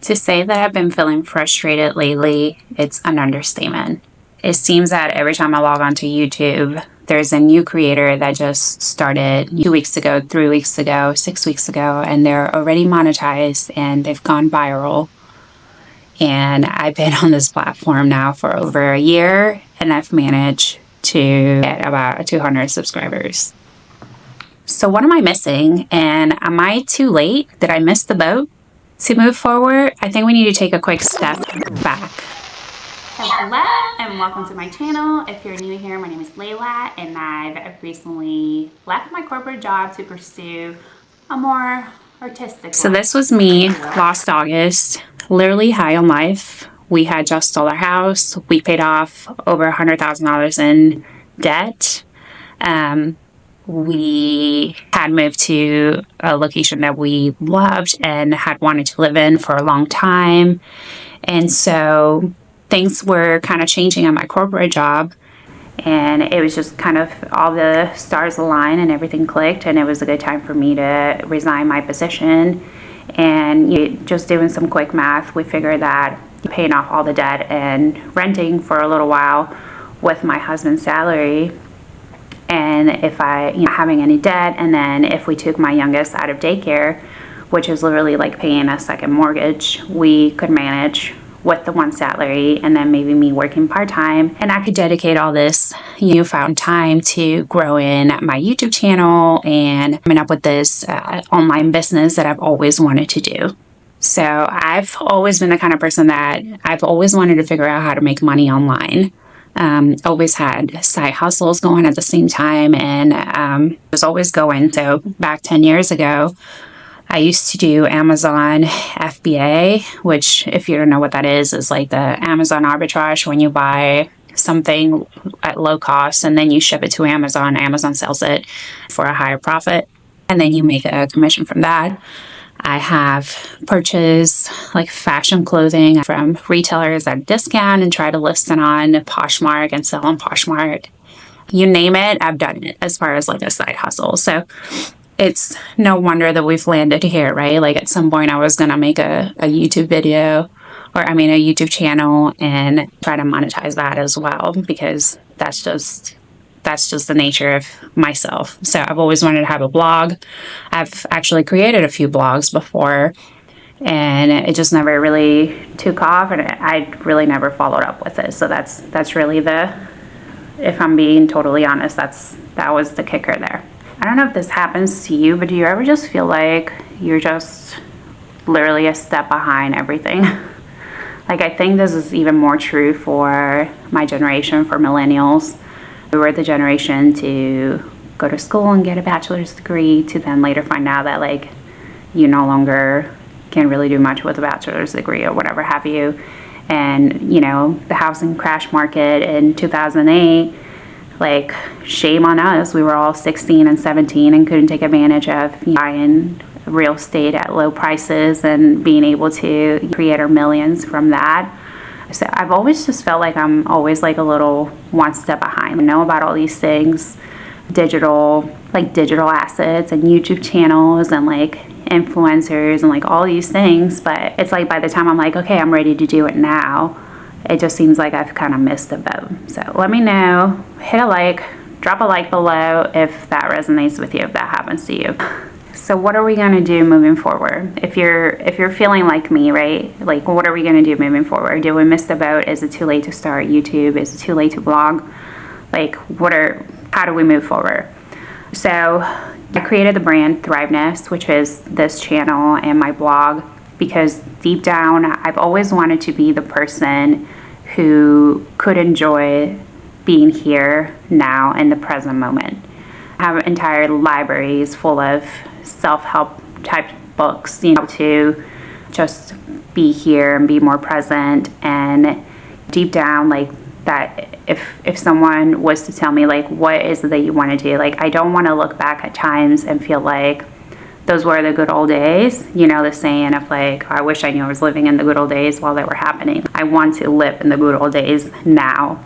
To say that I've been feeling frustrated lately, it's an understatement. It seems that every time I log onto YouTube, there's a new creator that just started 2 weeks ago, 3 weeks ago, 6 weeks ago, and they're already monetized and they've gone viral. And I've been on this platform now for over a year, and I've managed to get about 200 subscribers. So what am I missing? And am I too late? Did I miss the boat? To move forward, I think we need to take a quick step back. Hello and welcome to my channel. If you're new here, my name is Layla and I've recently left my corporate job to pursue a more artistic life. So this was me last August, literally high on life. We had just sold our house. We paid off over $100,000 in debt. We had moved to a location that we loved and had wanted to live in for a long time. And so things were kind of changing at my corporate job. And it was just kind of all the stars aligned and everything clicked. And it was a good time for me to resign my position. And just doing some quick math, we figured that paying off all the debt and renting for a little while with my husband's salary, and if I, having any debt, and then if we took my youngest out of daycare, which is literally like paying a second mortgage, we could manage with the one salary, and then maybe me working part-time, and I could dedicate all this newfound time to growing my YouTube channel and coming up with this online business that I've always wanted to do. So I've always been the kind of person that I've always wanted to figure out how to make money online. Always had side hustles going at the same time, and was always going. So back 10 years ago, I used to do Amazon FBA, which, if you don't know what that is like the Amazon arbitrage, when you buy something at low cost and then you ship it to Amazon. Amazon sells it for a higher profit, and then you make a commission from that. I have purchased like fashion clothing from retailers at a discount and try to list it on Poshmark and sell on Poshmark. You name it, I've done it as far as like a side hustle. So it's no wonder that we've landed here, right? Like at some point I was going to make a YouTube video, a YouTube channel, and try to monetize that as well, because that's just the nature of myself. So I've always wanted to have a blog. I've actually created a few blogs before, and it just never really took off, and I really never followed up with it. So that's really if I'm being totally honest, that was the kicker there. I don't know if this happens to you, but do you ever just feel like you're just literally a step behind everything? Like, I think this is even more true for my generation, for millennials. We were the generation to go to school and get a bachelor's degree, to then later find out that like you no longer can really do much with a bachelor's degree or whatever have you. And the housing crash market in 2008, like, shame on us. We were all 16 and 17 and couldn't take advantage of buying real estate at low prices and being able to create our millions from that. So I've always just felt like I'm always like a little one step behind. I know about all these things, digital assets and YouTube channels and like influencers and like all these things. But it's like by the time I'm like, okay, I'm ready to do it now, it just seems like I've kind of missed the boat. So let me know, hit a like, drop a like below if that resonates with you, if that happens to you. So what are we going to do moving forward? If you're feeling like me, right? Like, what are we going to do moving forward? Did we miss the boat? Is it too late to start YouTube? Is it too late to blog? Like, how do we move forward? So I created the brand Thriveness, which is this channel and my blog, because deep down, I've always wanted to be the person who could enjoy being here now in the present moment. I have entire libraries full of self-help type books, to just be here and be more present. And deep down, like, that if someone was to tell me like, what is it that you want to do, like, I don't want to look back at times and feel like those were the good old days, the saying of like, I wish I knew I was living in the good old days while they were happening. I want to live in the good old days now.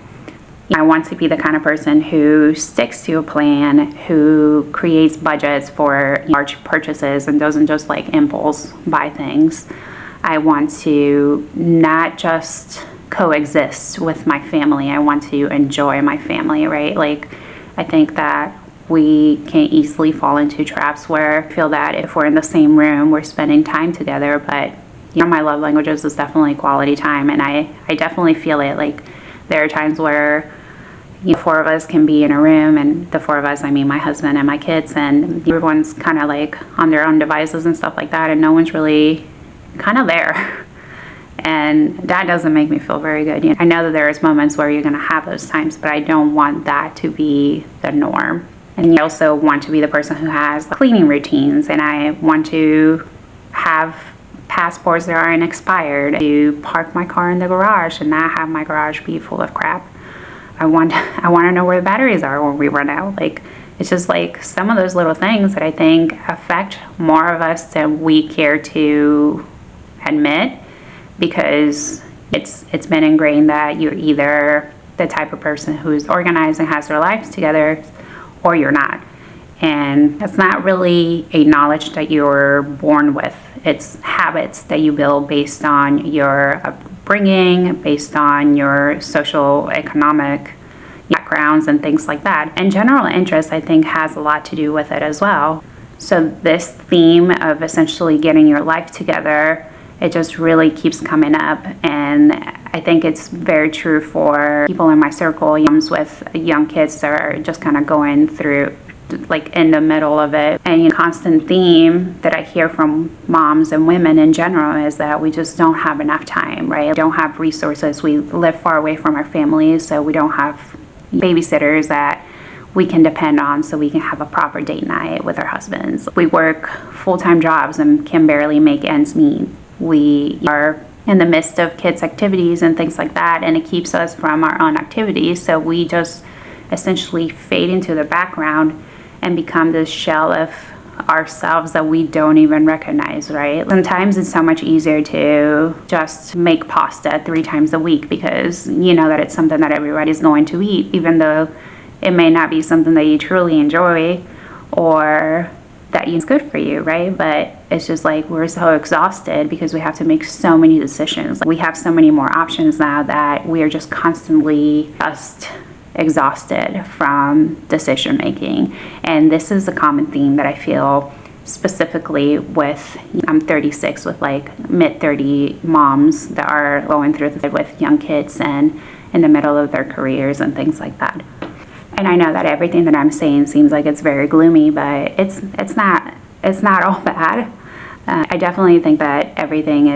I want to be the kind of person who sticks to a plan, who creates budgets for large purchases and doesn't just like impulse buy things. I want to not just coexist with my family. I want to enjoy my family, right? Like, I think that we can easily fall into traps where I feel that if we're in the same room, we're spending time together. But, my love languages is definitely quality time. And I definitely feel it. Like, there are times where, four of us can be in a room, and the four of us, I mean my husband and my kids, and everyone's kind of like on their own devices and stuff like that, and no one's really kind of there. And that doesn't make me feel very good. I know that there's moments where you're going to have those times, but I don't want that to be the norm. And I also want to be the person who has cleaning routines, and I want to have passports that aren't expired, to park my car in the garage and not have my garage be full of crap. I want to know where the batteries are when we run out. Like, it's just like some of those little things that I think affect more of us than we care to admit, because it's been ingrained that you're either the type of person who's organized and has their lives together, or you're not. And that's not really a knowledge that you're born with. It's habits that you build based on your upbringing, based on your social economic backgrounds and things like that. And general interest, I think, has a lot to do with it as well. So this theme of essentially getting your life together, it just really keeps coming up. And I think it's very true for people in my circle, with young kids that are just kind of going through, like, in the middle of it. And a constant theme that I hear from moms and women in general is that we just don't have enough time, right? We don't have resources. We live far away from our families, so we don't have babysitters that we can depend on so we can have a proper date night with our husbands. We work full-time jobs and can barely make ends meet. We are in the midst of kids' activities and things like that, and it keeps us from our own activities. So we just essentially fade into the background and become this shell of ourselves that we don't even recognize, right? Sometimes it's so much easier to just make pasta 3 times a week because you know that it's something that everybody's going to eat, even though it may not be something that you truly enjoy or that is good for you, right? But it's just like we're so exhausted because we have to make so many decisions. We have so many more options now that we are just constantly just exhausted from decision making. And this is a common theme that I feel specifically with, I'm 36, with like mid-30 moms that are going through with young kids and in the middle of their careers and things like that. And I know that everything that I'm saying seems like it's very gloomy, but it's not all bad. I definitely think that everything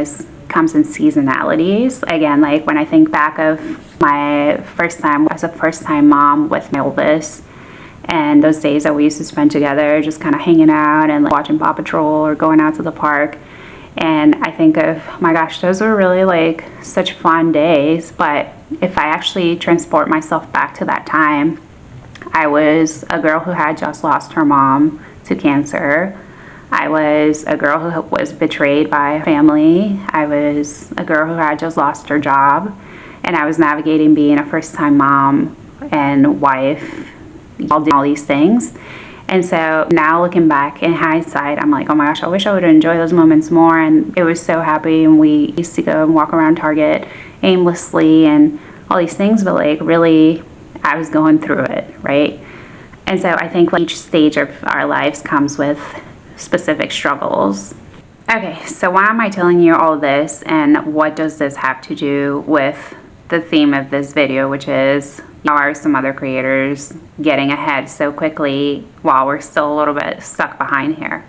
comes in seasonalities. Again, like when I think back of my first time as a first-time mom with my oldest, and those days that we used to spend together just kind of hanging out and like watching Paw Patrol or going out to the park. And I think of, my gosh, those were really like such fun days. But if I actually transport myself back to that time, I was a girl who had just lost her mom to cancer. I was a girl who was betrayed by family. I was a girl who had just lost her job. And I was navigating being a first-time mom and wife, all these things. And so now looking back in hindsight, I'm like, oh my gosh, I wish I would enjoy those moments more. And it was so happy. And we used to go and walk around Target aimlessly and all these things. But like really, I was going through it, right? And so I think each stage of our lives comes with specific struggles. Okay, so why am I telling you all this, and what does this have to do with the theme of this video, which is how are some other creators getting ahead so quickly while we're still a little bit stuck behind here?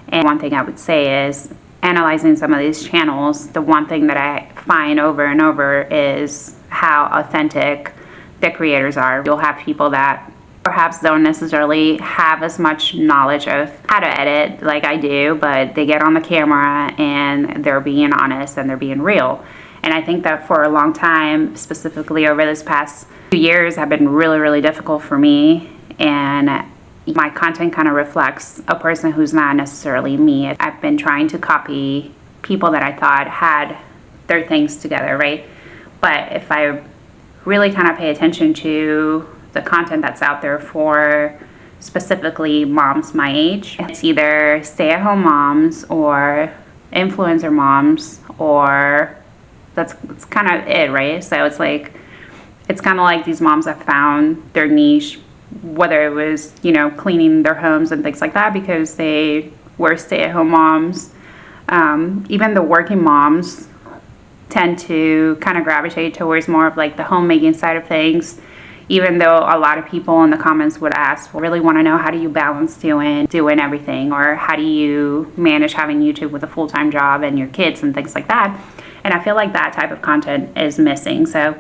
And one thing I would say is, analyzing some of these channels, the one thing that I find over and over is how authentic the creators are. You'll have people that perhaps don't necessarily have as much knowledge of how to edit like I do, but they get on the camera and they're being honest and they're being real. And I think that for a long time, specifically over this past few years, have been really, really difficult for me. And my content kind of reflects a person who's not necessarily me. I've been trying to copy people that I thought had their things together, right? But if I really kind of pay attention to the content that's out there for specifically moms my age, it's either stay-at-home moms or influencer moms, or that's kind of it, right? So it's like, it's kind of like these moms have found their niche, whether it was, you know, cleaning their homes and things like that because they were stay-at-home moms. Even the working moms tend to kind of gravitate towards more of like the homemaking side of things, even though a lot of people in the comments would ask, well, really want to know, how do you balance doing everything, or how do you manage having YouTube with a full-time job and your kids and things like that. And I feel like that type of content is missing. So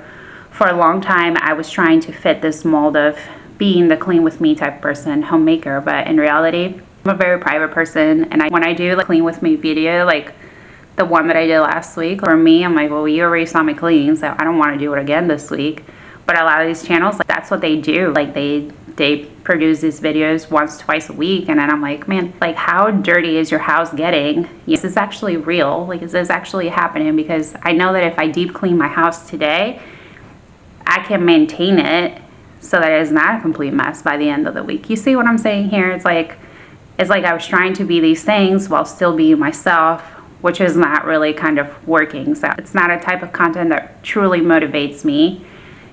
for a long time I was trying to fit this mold of being the clean with me type person, homemaker, but in reality I'm a very private person, and when I do like clean with me video, like the one that I did last week, for me, I'm like, well, you already saw me clean, so I don't want to do it again this week. But a lot of these channels, like, that's what they do. Like they produce these videos once, twice a week, and then I'm like, man, like, how dirty is your house getting? Is this actually real? Like, is this actually happening? Because I know that if I deep clean my house today, I can maintain it so that it is not a complete mess by the end of the week. You see what I'm saying here? It's like I was trying to be these things while still being myself, which is not really kind of working. So it's not a type of content that truly motivates me,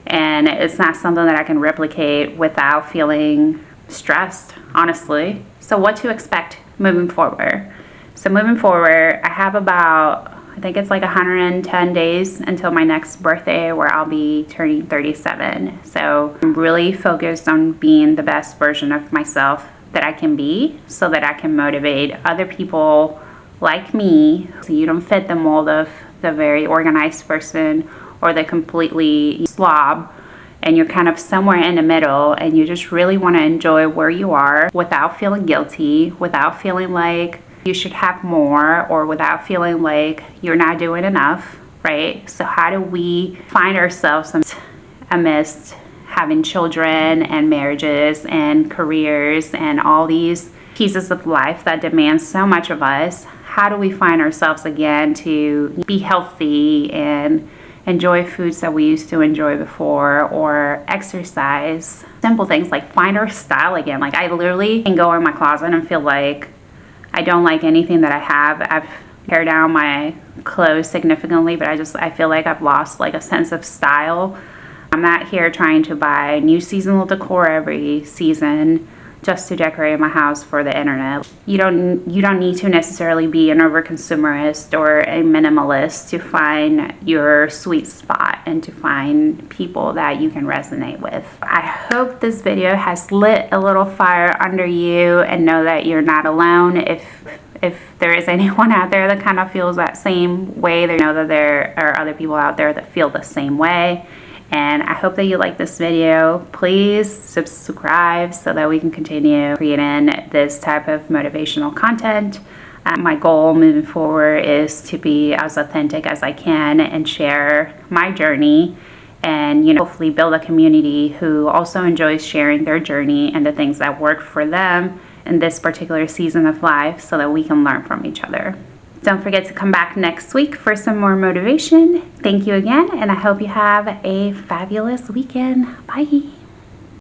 and it's not something that I can replicate without feeling stressed, honestly. So what to expect moving forward? So moving forward, I have about, I think it's like 110 days until my next birthday, where I'll be turning 37. So I'm really focused on being the best version of myself that I can be, so that I can motivate other people like me. So you don't fit the mold of the very organized person or the completely slob, and you're kind of somewhere in the middle, and you just really want to enjoy where you are without feeling guilty, without feeling like you should have more, or without feeling like you're not doing enough, right? So how do we find ourselves amidst having children and marriages and careers and all these pieces of life that demand so much of us? How do we find ourselves again to be healthy and enjoy foods that we used to enjoy before, or exercise? Simple things like find our style again. Like, I literally can go in my closet and feel like I don't like anything that I have. I've pared down my clothes significantly, but I feel like I've lost like a sense of style. I'm not here trying to buy new seasonal decor every season just to decorate my house for the internet. You don't need to necessarily be an overconsumerist or a minimalist to find your sweet spot and to find people that you can resonate with. I hope this video has lit a little fire under you, and know that you're not alone. If there is anyone out there that kind of feels that same way, they know that there are other people out there that feel the same way. And I hope that you like this video. Please subscribe so that we can continue creating this type of motivational content. My goal moving forward is to be as authentic as I can and share my journey, and, you know, hopefully build a community who also enjoys sharing their journey and the things that work for them in this particular season of life, so that we can learn from each other. Don't forget to come back next week for some more motivation. Thank you again, and I hope you have a fabulous weekend. Bye.